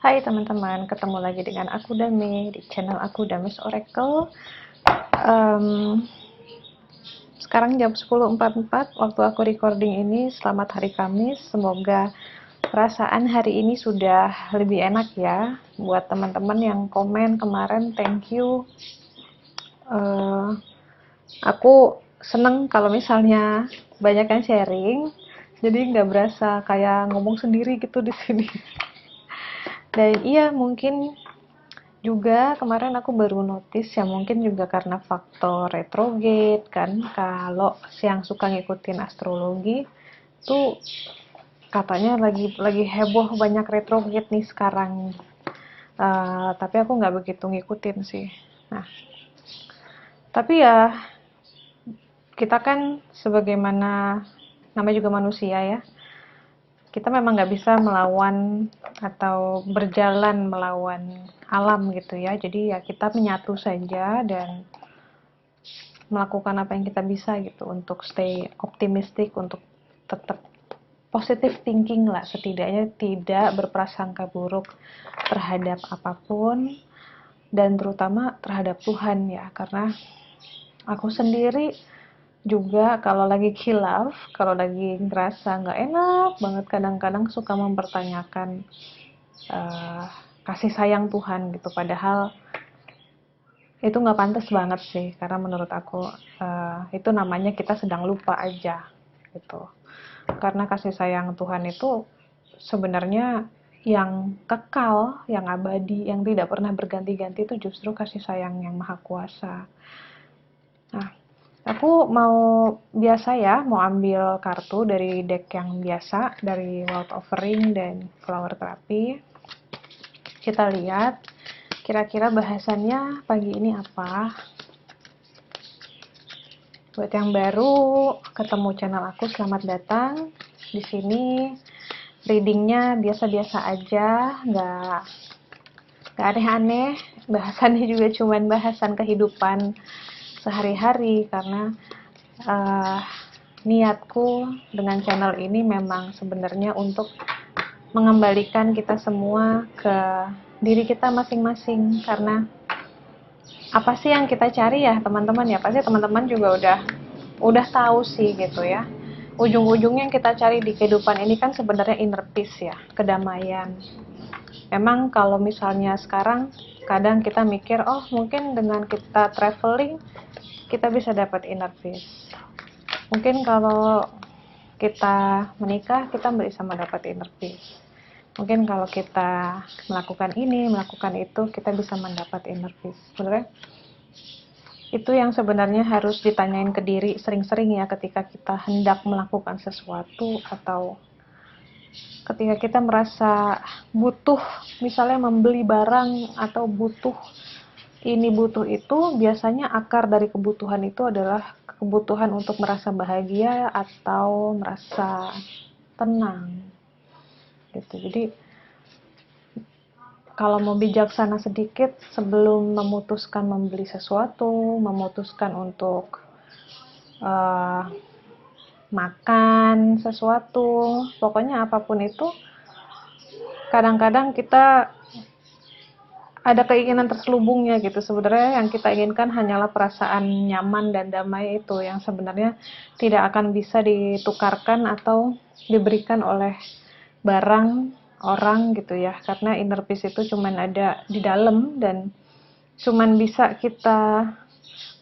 Hai teman-teman, ketemu lagi dengan aku Dame di channel aku Dame's Oracle. Em, Sekarang jam 10.44 waktu aku recording ini. Selamat hari Kamis. Semoga perasaan hari ini sudah lebih enak ya. Buat teman-teman yang komen kemarin, thank you. Eh, aku seneng kalau misalnya banyak yang sharing. Jadi nggak berasa kayak ngomong sendiri gitu di sini. Dan iya, mungkin juga kemarin aku baru notice ya, mungkin juga karena faktor retrograde kan, kalau yang suka ngikutin astrologi tuh katanya lagi heboh banyak retrograde nih sekarang. Tapi aku nggak begitu ngikutin sih. Nah, tapi ya kita kan sebagaimana namanya juga manusia ya, kita memang nggak bisa melawan atau berjalan melawan alam gitu ya. Jadi ya kita menyatu saja dan melakukan apa yang kita bisa gitu untuk stay optimistic, untuk tetap positive thinking lah, setidaknya tidak berprasangka buruk terhadap apapun dan terutama terhadap Tuhan ya, karena aku sendiri juga kalau lagi khilaf, kalau lagi ngerasa nggak enak banget, kadang-kadang suka mempertanyakan uh, kasih sayang Tuhan gitu, padahal itu nggak pantas banget sih, karena menurut aku itu namanya kita sedang lupa aja gitu. Karena kasih sayang Tuhan itu sebenarnya yang kekal, yang abadi, yang tidak pernah berganti-ganti, itu justru kasih sayang yang maha kuasa. Nah, aku mau biasa ya, mau ambil kartu dari deck yang biasa, dari World Offering dan Flower Therapy. Kita lihat kira-kira bahasannya pagi ini apa. Buat yang baru ketemu channel aku, selamat datang. Di sini readingnya biasa-biasa aja, nggak aneh-aneh. Bahasannya juga cuman bahasan kehidupan sehari-hari, karena uh, niatku dengan channel ini memang sebenarnya untuk mengembalikan kita semua ke diri kita masing-masing. Karena apa sih yang kita cari ya teman-teman ya, pasti teman-teman juga udah tahu sih gitu ya, ujung-ujungnya yang kita cari di kehidupan ini kan sebenarnya inner peace ya, kedamaian. Emang kalau misalnya sekarang kadang kita mikir, oh mungkin dengan kita traveling kita bisa dapat inner peace, mungkin kalau kita menikah kita bisa mendapat inner peace, mungkin kalau kita melakukan ini melakukan itu kita bisa mendapat inner peace. Sebenarnya itu yang sebenarnya harus ditanyain ke diri sering-sering ya, ketika kita hendak melakukan sesuatu atau ketika kita merasa butuh, misalnya membeli barang atau butuh ini butuh itu, biasanya akar dari kebutuhan itu adalah kebutuhan untuk merasa bahagia atau merasa tenang gitu. Jadi kalau mau bijaksana sedikit, sebelum memutuskan membeli sesuatu, memutuskan untuk uh, makan sesuatu, pokoknya apapun itu, kadang-kadang kita ada keinginan terselubungnya gitu. Sebenarnya yang kita inginkan hanyalah perasaan nyaman dan damai itu, yang sebenarnya tidak akan bisa ditukarkan atau diberikan oleh barang, orang gitu ya, karena inner peace itu cuman ada di dalam dan cuman bisa kita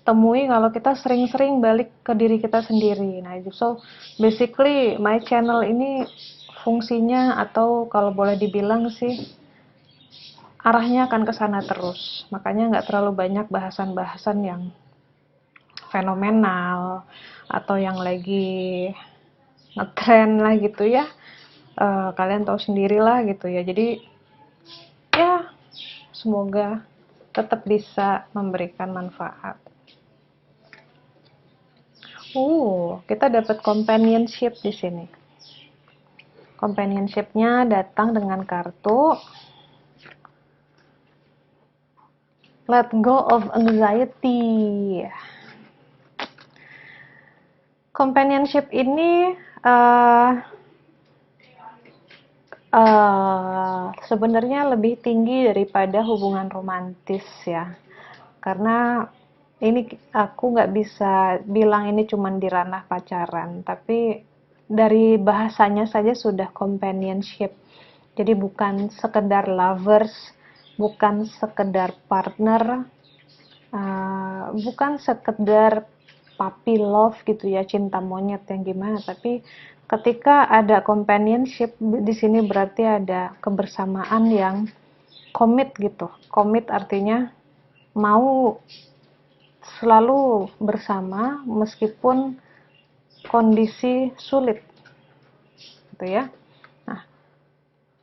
temui kalau kita sering-sering balik ke diri kita sendiri. Nah, so basically my channel ini fungsinya, atau kalau boleh dibilang sih arahnya akan ke sana terus. Makanya nggak terlalu banyak bahasan-bahasan yang fenomenal atau yang lagi ngetren lah gitu ya. Kalian tahu sendirilah gitu ya. Jadi ya semoga tetap bisa memberikan manfaat. Kita dapat companionship di sini. Companionship-nya datang dengan kartu Let Go of Anxiety. Companionship ini Sebenarnya lebih tinggi daripada hubungan romantis ya, karena ini aku nggak bisa bilang ini cuma di ranah pacaran, tapi dari bahasanya saja sudah companionship. Jadi bukan sekedar lovers, bukan sekedar partner, bukan sekedar puppy love gitu ya, cinta monyet yang gimana, tapi ketika ada companionship di sini berarti ada kebersamaan yang komit gitu. Komit artinya mau selalu bersama meskipun kondisi sulit gitu ya. Nah,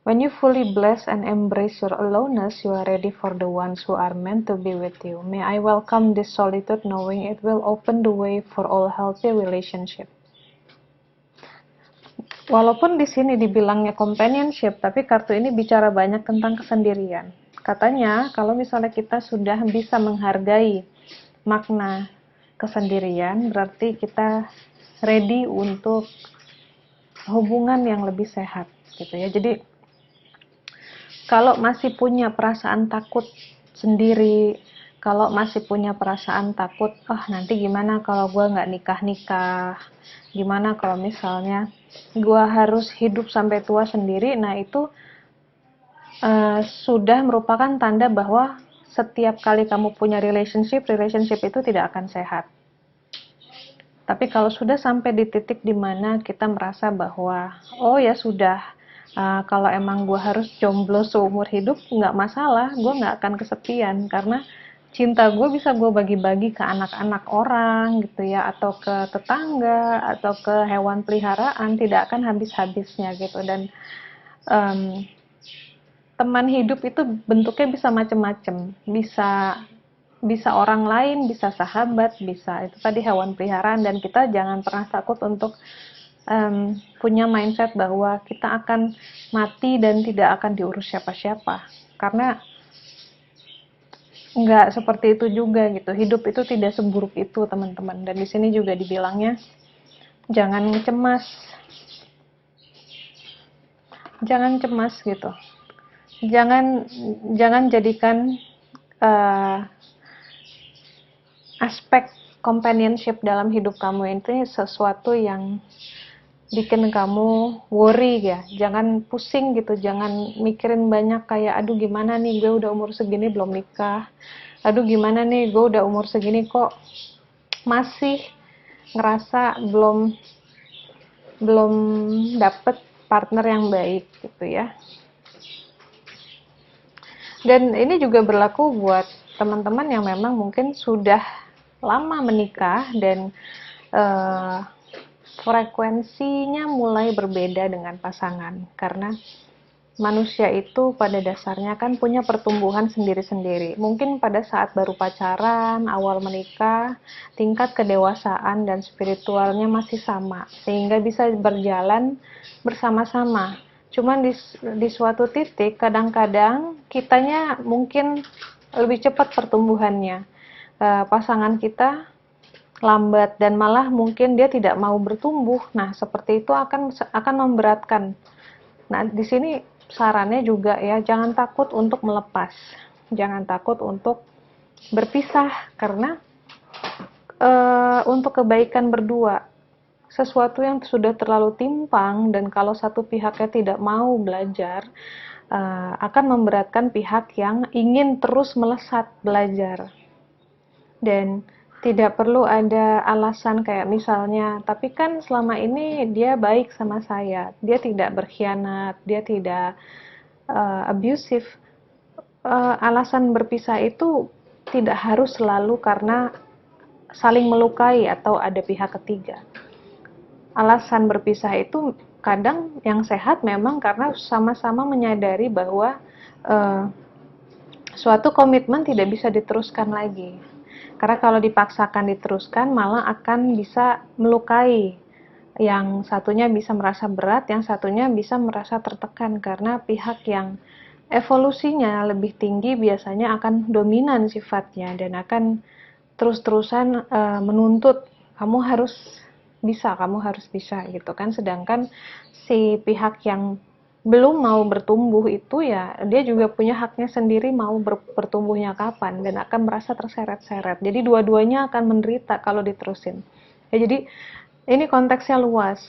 when you fully bless and embrace your aloneness, you are ready for the ones who are meant to be with you. May I welcome this solitude knowing it will open the way for all healthy relationship. Walaupun di sini dibilangnya companionship, tapi kartu ini bicara banyak tentang kesendirian. Katanya, kalau misalnya kita sudah bisa menghargai makna kesendirian, berarti kita ready untuk hubungan yang lebih sehat gitu ya. Jadi kalau masih punya perasaan takut sendiri, kalau masih punya perasaan takut, nanti gimana kalau gue nggak nikah-nikah, gimana kalau misalnya gue harus hidup sampai tua sendiri, nah itu sudah merupakan tanda bahwa setiap kali kamu punya relationship itu tidak akan sehat. Tapi kalau sudah sampai di titik dimana kita merasa bahwa, oh ya sudah, kalau emang gue harus jomblo seumur hidup, nggak masalah, gue nggak akan kesepian, karena cinta gue bisa gue bagi-bagi ke anak-anak orang gitu ya, atau ke tetangga, atau ke hewan peliharaan, tidak akan habis-habisnya gitu. Dan teman hidup itu bentuknya bisa macam-macam, bisa orang lain, bisa sahabat, bisa itu tadi hewan peliharaan. Dan kita jangan pernah takut untuk punya mindset bahwa kita akan mati dan tidak akan diurus siapa-siapa, karena nggak seperti itu juga gitu. Hidup itu tidak seburuk itu teman-teman. Dan di sini juga dibilangnya jangan cemas gitu, jangan jadikan aspek companionship dalam hidup kamu itu sesuatu yang bikin kamu worry ya. Jangan pusing gitu, jangan mikirin banyak kayak aduh gimana nih gue udah umur segini belum nikah, aduh gimana nih gue udah umur segini kok masih ngerasa belum belum dapet partner yang baik gitu ya. Dan ini juga berlaku buat teman-teman yang memang mungkin sudah lama menikah dan frekuensinya mulai berbeda dengan pasangan, karena manusia itu pada dasarnya kan punya pertumbuhan sendiri-sendiri. Mungkin pada saat baru pacaran, awal menikah, tingkat kedewasaan dan spiritualnya masih sama, sehingga bisa berjalan bersama-sama. Cuman di suatu titik, kadang-kadang kitanya mungkin lebih cepat pertumbuhannya. Pasangan kita lambat dan malah mungkin dia tidak mau bertumbuh. Nah, seperti itu akan memberatkan. Nah, di sini sarannya juga ya, jangan takut untuk melepas. Jangan takut untuk berpisah, karena untuk kebaikan berdua. Sesuatu yang sudah terlalu timpang dan kalau satu pihaknya tidak mau belajar, akan memberatkan pihak yang ingin terus melesat belajar. Dan tidak perlu ada alasan kayak misalnya, tapi kan selama ini dia baik sama saya, dia tidak berkhianat, dia tidak abusive. Alasan berpisah itu tidak harus selalu karena saling melukai atau ada pihak ketiga. Alasan berpisah itu kadang yang sehat memang karena sama-sama menyadari bahwa suatu komitmen tidak bisa diteruskan lagi. Karena kalau dipaksakan diteruskan malah akan bisa melukai. Yang satunya bisa merasa berat, yang satunya bisa merasa tertekan, karena pihak yang evolusinya lebih tinggi biasanya akan dominan sifatnya dan akan terus-terusan menuntut kamu harus bisa gitu kan. Sedangkan si pihak yang belum mau bertumbuh itu ya dia juga punya haknya sendiri mau bertumbuhnya kapan dan akan merasa terseret-seret. Jadi dua-duanya akan menderita kalau diterusin. Ya, jadi ini konteksnya luas.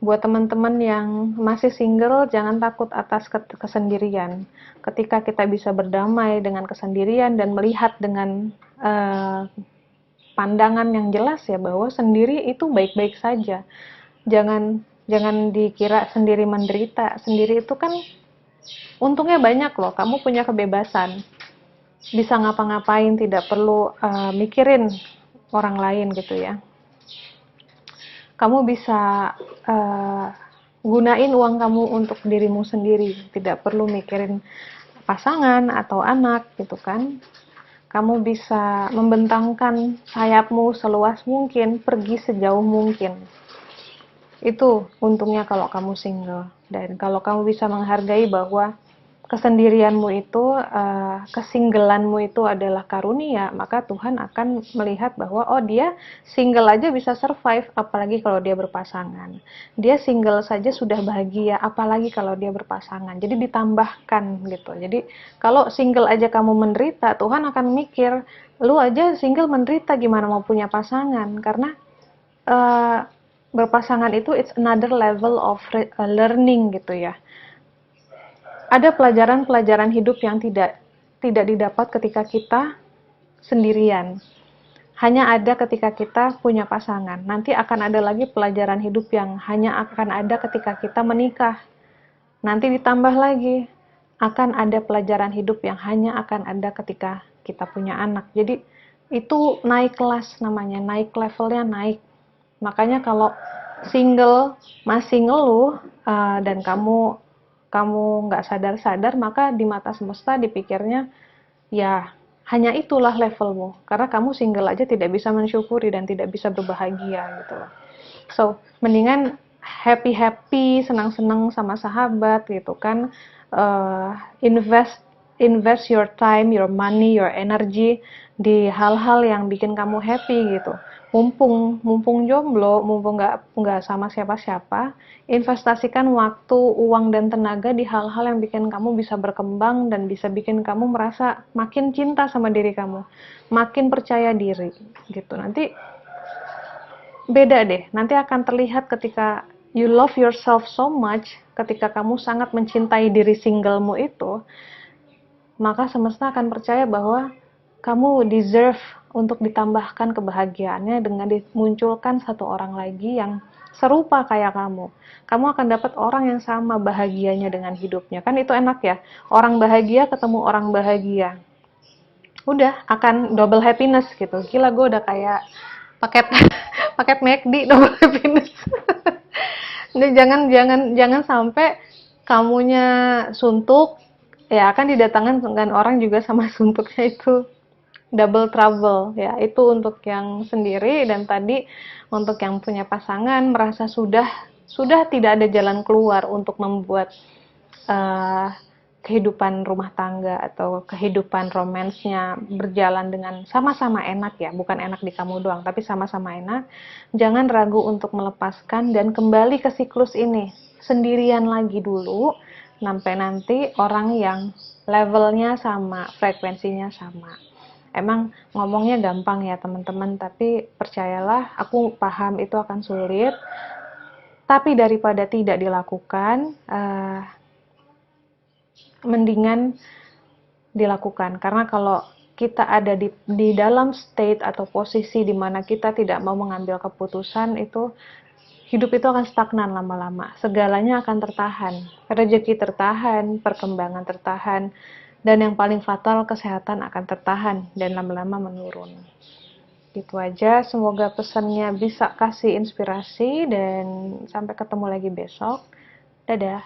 Buat teman-teman yang masih single, jangan takut atas kesendirian. Ketika kita bisa berdamai dengan kesendirian dan melihat dengan pandangan yang jelas ya bahwa sendiri itu baik-baik saja. Jangan jangan dikira sendiri menderita. Sendiri itu kan untungnya banyak loh. Kamu punya kebebasan, bisa ngapa-ngapain, tidak perlu mikirin orang lain gitu ya. Kamu bisa gunain uang kamu untuk dirimu sendiri, tidak perlu mikirin pasangan atau anak gitu kan. Kamu bisa membentangkan sayapmu seluas mungkin, pergi sejauh mungkin. Itu untungnya kalau kamu single. Dan kalau kamu bisa menghargai bahwa kesendirianmu itu, kesinggelanmu itu adalah karunia, maka Tuhan akan melihat bahwa oh dia single aja bisa survive, apalagi kalau dia berpasangan. Dia single saja sudah bahagia, apalagi kalau dia berpasangan. Jadi ditambahkan gitu. Jadi kalau single aja kamu menderita, Tuhan akan mikir, lu aja single menderita gimana mau punya pasangan? Karena uh, berpasangan itu it's another level of learning gitu ya. Ada pelajaran-pelajaran hidup yang tidak didapat ketika kita sendirian. Hanya ada ketika kita punya pasangan. Nanti akan ada lagi pelajaran hidup yang hanya akan ada ketika kita menikah. Nanti ditambah lagi akan ada pelajaran hidup yang hanya akan ada ketika kita punya anak. Jadi itu naik kelas namanya, naik levelnya naik. Makanya kalau single masih ngeluh dan kamu nggak sadar-sadar, maka di mata semesta dipikirnya ya hanya itulah levelmu karena kamu single aja tidak bisa mensyukuri dan tidak bisa berbahagia gitu loh. So mendingan happy senang-senang sama sahabat gitu kan. Invest your time, your money, your energy di hal-hal yang bikin kamu happy gitu. Mumpung jomblo, mumpung nggak sama siapa-siapa, investasikan waktu, uang dan tenaga di hal-hal yang bikin kamu bisa berkembang dan bisa bikin kamu merasa makin cinta sama diri kamu, makin percaya diri gitu. Nanti beda deh, nanti akan terlihat ketika you love yourself so much, ketika kamu sangat mencintai diri singlemu itu, maka semesta akan percaya bahwa kamu deserve untuk ditambahkan kebahagiaannya dengan dimunculkan satu orang lagi yang serupa kayak kamu. Kamu akan dapat orang yang sama bahagianya dengan hidupnya. Kan itu enak ya. Orang bahagia ketemu orang bahagia. Udah akan double happiness gitu. Gila, gue udah kayak paket paket McD double happiness. Jadi jangan sampai kamunya suntuk ya akan didatangkan dengan orang juga sama suntuknya itu double trouble ya. Itu untuk yang sendiri, dan tadi untuk yang punya pasangan merasa sudah tidak ada jalan keluar untuk membuat uh, kehidupan rumah tangga atau kehidupan romansnya berjalan dengan sama-sama enak ya, bukan enak di kamu doang tapi sama-sama enak. Jangan ragu untuk melepaskan dan kembali ke siklus ini sendirian lagi dulu sampai nanti orang yang levelnya sama, frekuensinya sama. Emang ngomongnya gampang ya teman-teman, tapi percayalah, aku paham itu akan sulit. Tapi daripada tidak dilakukan, mendingan dilakukan. Karena kalau kita ada di dalam state atau posisi di mana kita tidak mau mengambil keputusan, itu hidup itu akan stagnan lama-lama. Segalanya akan tertahan. Rezeki tertahan, perkembangan tertahan, dan yang paling fatal, kesehatan akan tertahan dan lama-lama menurun. Gitu aja, semoga pesannya bisa kasih inspirasi dan sampai ketemu lagi besok. Dadah.